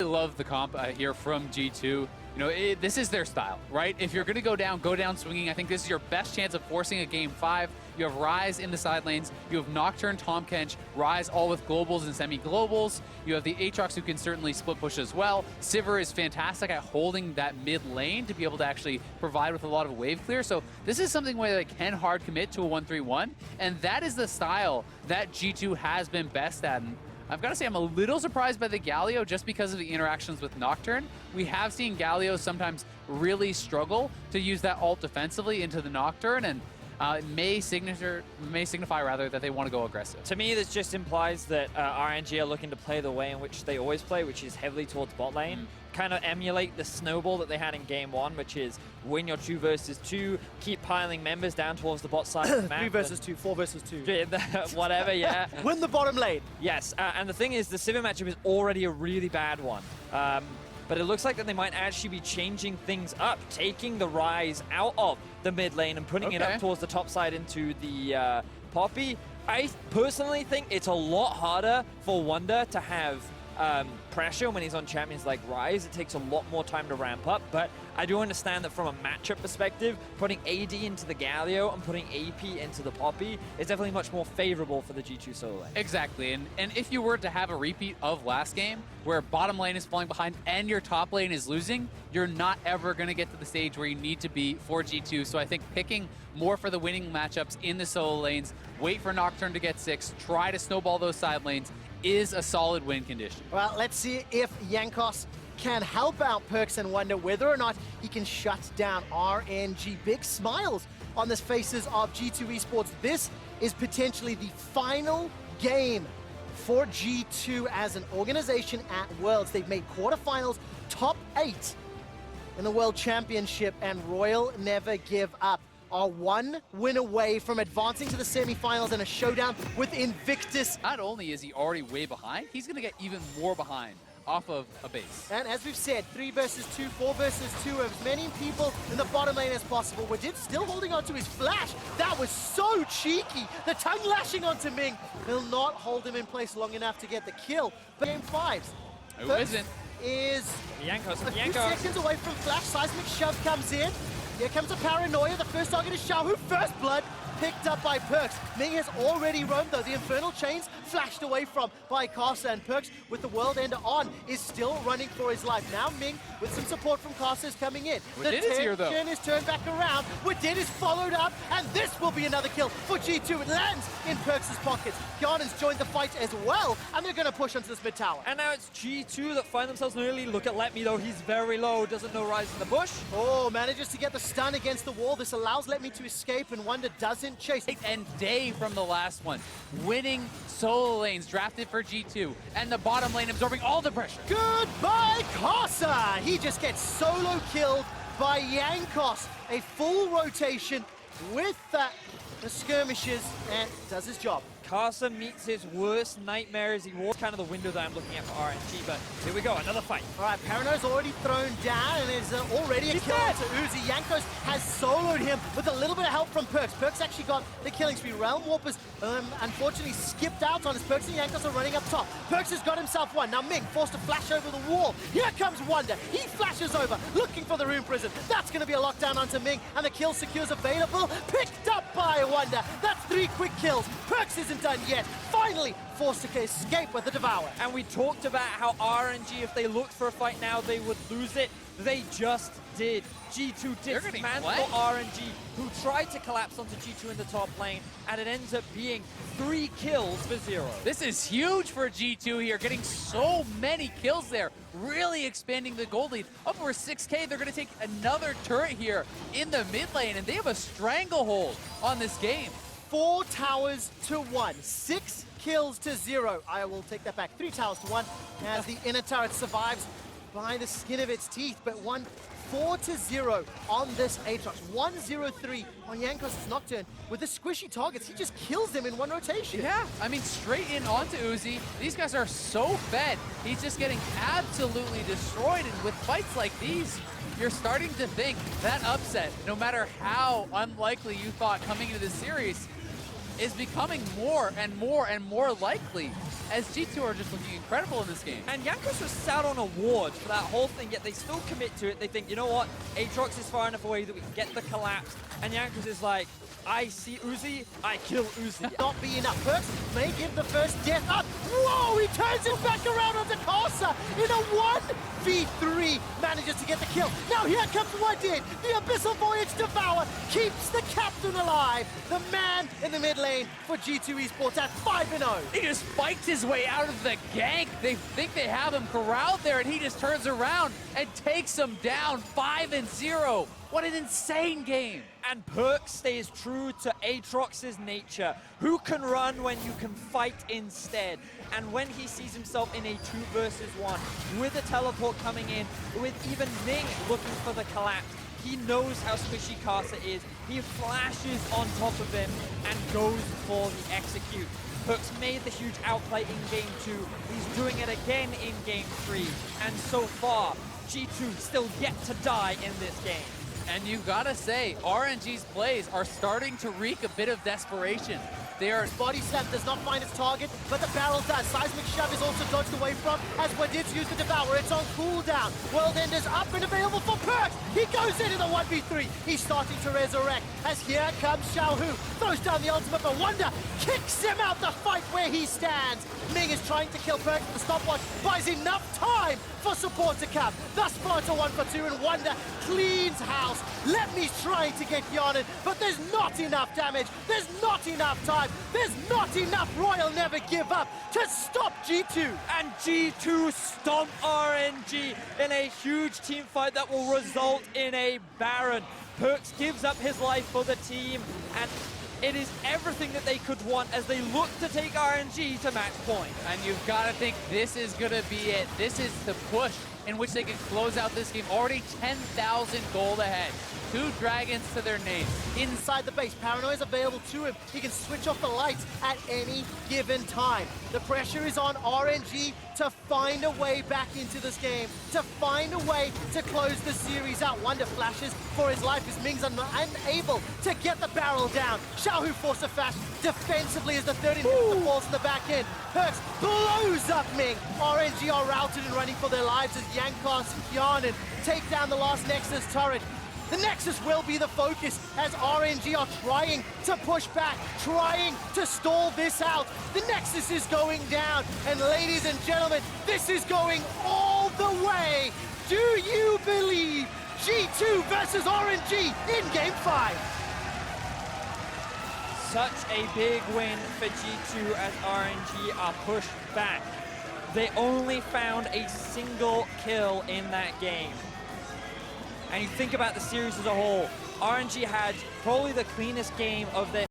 love the comp here from G2. You know, this is their style, right? If you're going to go down swinging. I think this is your best chance of forcing a game 5. You have Ryze in the side lanes. You have Nocturne, Tahm Kench, Ryze all with globals and semi-globals. You have the Aatrox who can certainly split push as well. Sivir is fantastic at holding that mid lane to be able to actually provide with a lot of wave clear. So this is something where they can hard commit to a 1-3-1, and that is the style that G2 has been best at. And I've got to say, I'm a little surprised by the Galio just because of the interactions with Nocturne. We have seen Galio sometimes really struggle to use that ult defensively into the Nocturne, and it may signify rather that they want to go aggressive. To me, this just implies that RNG are looking to play the way in which they always play, which is heavily towards bot lane. Kind of emulate the snowball that they had in game 1, which is win your 2 versus 2, keep piling members down towards the bot side of the map. 3 versus 2, 4 versus 2. Whatever, yeah. Win the bottom lane. Yes, and the thing is, the Sivir matchup is already a really bad one. But it looks like that they might actually be changing things up, taking the Ryze out of the mid lane and putting it up towards the top side into the Poppy. I personally think it's a lot harder for Wunder to have pressure when he's on champions like Ryze. It takes a lot more time to ramp up, but I do understand that from a matchup perspective, putting AD into the Galio and putting AP into the Poppy is definitely much more favorable for the G2 solo lane. Exactly, and if you were to have a repeat of last game, where bottom lane is falling behind and your top lane is losing, you're not ever going to get to the stage where you need to be for G2. So I think picking more for the winning matchups in the solo lanes, wait for Nocturne to get 6, try to snowball those side lanes, is a solid win condition. Well, let's see if Jankos can help out Perkz and Wunder, whether or not he can shut down RNG. Big smiles on the faces of G2 Esports. This is potentially the final game for G2 as an organization at Worlds. They've made quarterfinals, top 8 in the World Championship, and Royal never give up. Are 1 win away from advancing to the semifinals in a showdown with Invictus. Not only is he already way behind, he's going to get even more behind off of a base. And as we've said, 3 versus 2, 4 versus 2, as many people in the bottom lane as possible. Wadid still holding on to his flash. That was so cheeky. The tongue lashing onto Ming will not hold him in place long enough to get the kill. But game 5. Who isn't? Is Jankos. a few seconds away from flash. Seismic shove comes in. Here comes a paranoia. The first target is Xiaohu. First blood picked up by Perkz. Ming has already roamed though. The Infernal Chains flashed away from by Casa, and Perkz with the World Ender on is still running for his life. Now Ming with some support from Casa is coming in. The tension is turned back around. Wadid is followed up, and this will be another kill for G2. It lands in Perkz' pockets. Gyanen's joined the fight as well, and they're going to push onto this mid tower. And now it's G2 that find themselves nearly. Look at Let Me though, he's very low, doesn't know Ryze in the bush. Oh, manages to get the stun against the wall. This allows Let Me to escape, and Wunder doesn't chase. And Day from the last one, winning solo lanes drafted for G2, and the bottom lane absorbing all the pressure. Goodbye, Casa! He just gets solo killed by Jankos. A full rotation with the skirmishes, and does his job. Casa meets his worst nightmare as he walks kind of the window that I'm looking at for RNG, but here we go, another fight. All right, Parano's already thrown down and is already a kill to Uzi. Jankos has soloed him with a little bit of help from Perkz. Perkz actually got the killing spree. Realm Warpers unfortunately skipped out on his. Perkz and Jankos are running up top. Perkz has got himself one. Now Ming forced to flash over the wall. Here comes Wunder. He flashes over, looking for the Rune Prison. That's going to be a lockdown onto Ming, and the kill secures available. Picked up by Wunder. That's 3 quick kills. Perkz isn't done yet. Finally forced to escape with the Devour. And we talked about how RNG, if they looked for a fight now, they would lose it. They just did. G2 dismantled RNG, who tried to collapse onto G2 in the top lane, and it ends up being 3 kills for 0. This is huge for G2 here, getting so many kills there, really expanding the gold lead. Up over 6K, they're going to take another turret here in the mid lane, and they have a stranglehold on this game. 4 towers to 1, 6 kills to 0. I will take that back. 3 towers to 1 as the inner turret survives by the skin of its teeth, but 4-0 on this Aatrox. 1-0-3 on Jankos' Nocturne. With the squishy targets, he just kills them in one rotation. Yeah, I mean, straight in onto Uzi. These guys are so fed. He's just getting absolutely destroyed, and with fights like these, you're starting to think that upset, no matter how unlikely you thought coming into this series, is becoming more and more and more likely. as G2 are just looking incredible in this game. And Jankos was sat on a ward for that whole thing, yet they still commit to it. They think, you know what, Aatrox is far enough away that we can get the collapse. And Jankos is like, I see Uzi, I kill Uzi. Not be enough. Perks may give the first death up. Whoa, he turns it back around onto Corsa in a 1v3. Manages to get the kill. Now here comes Wadid. The Abyssal Voyage Devour keeps the captain alive. The man in the mid lane for G2 Esports at 5-0. He just spikes his way out of the gank. They think they have him corralled there, and he just turns around and takes him down 5-0. What an insane game. And Perk stays true to Aatrox's nature. Who can run when you can fight instead? And when he sees himself in a 2 versus 1, with a teleport coming in, with even Ning looking for the collapse, he knows how squishy Karsa is. He flashes on top of him and goes for the execute. Perk's made the huge outplay in Game 2. He's doing it again in Game 3. And so far, G2 still yet to die in this game. And you gotta say, RNG's plays are starting to reek a bit of desperation. Their body slam does not find its target, but the barrel does. Seismic Shove is also dodged away from as Wadid's used the Devour. It's on cooldown. World Ender's up and available for Perks. He goes into the 1v3. He's starting to resurrect as here comes Xiaohu. Throws down the ultimate, but Wonder kicks him out the fight where he stands. Ming is trying to kill Perks, but the stopwatch buys enough time for support to come. Thus floats a 1-for-2 and Wonder cleans house. Lemmi's trying to get Yarnin, but there's not enough damage. There's not enough time. There's not enough Royal Never Give Up to stop G2. And G2 stomp RNG in a huge team fight that will result in a Baron. Perks gives up his life for the team, and it is everything that they could want as they look to take RNG to match point. And you've got to think this is going to be it. This is the push in which they can close out this game. Already 10,000 gold ahead. 2 dragons to their name. Inside the base, Paranoia is available to him. He can switch off the lights at any given time. The pressure is on RNG to find a way back into this game, to find a way to close the series out. Wonder flashes for his life as Ming's unable to get the barrel down. Xiaohu forced a flash defensively as the third inhibitor falls in the back end. Perks blows up Ming. RNG are routed and running for their lives as Jankos and Yarnin take down the last Nexus turret. The Nexus will be the focus as RNG are trying to push back, trying to stall this out. The Nexus is going down, and ladies and gentlemen, this is going all the way. Do you believe G2 versus RNG in Game 5? Such a big win for G2 as RNG are pushed back. They only found a single kill in that game. And you think about the series as a whole, RNG had probably the cleanest game of their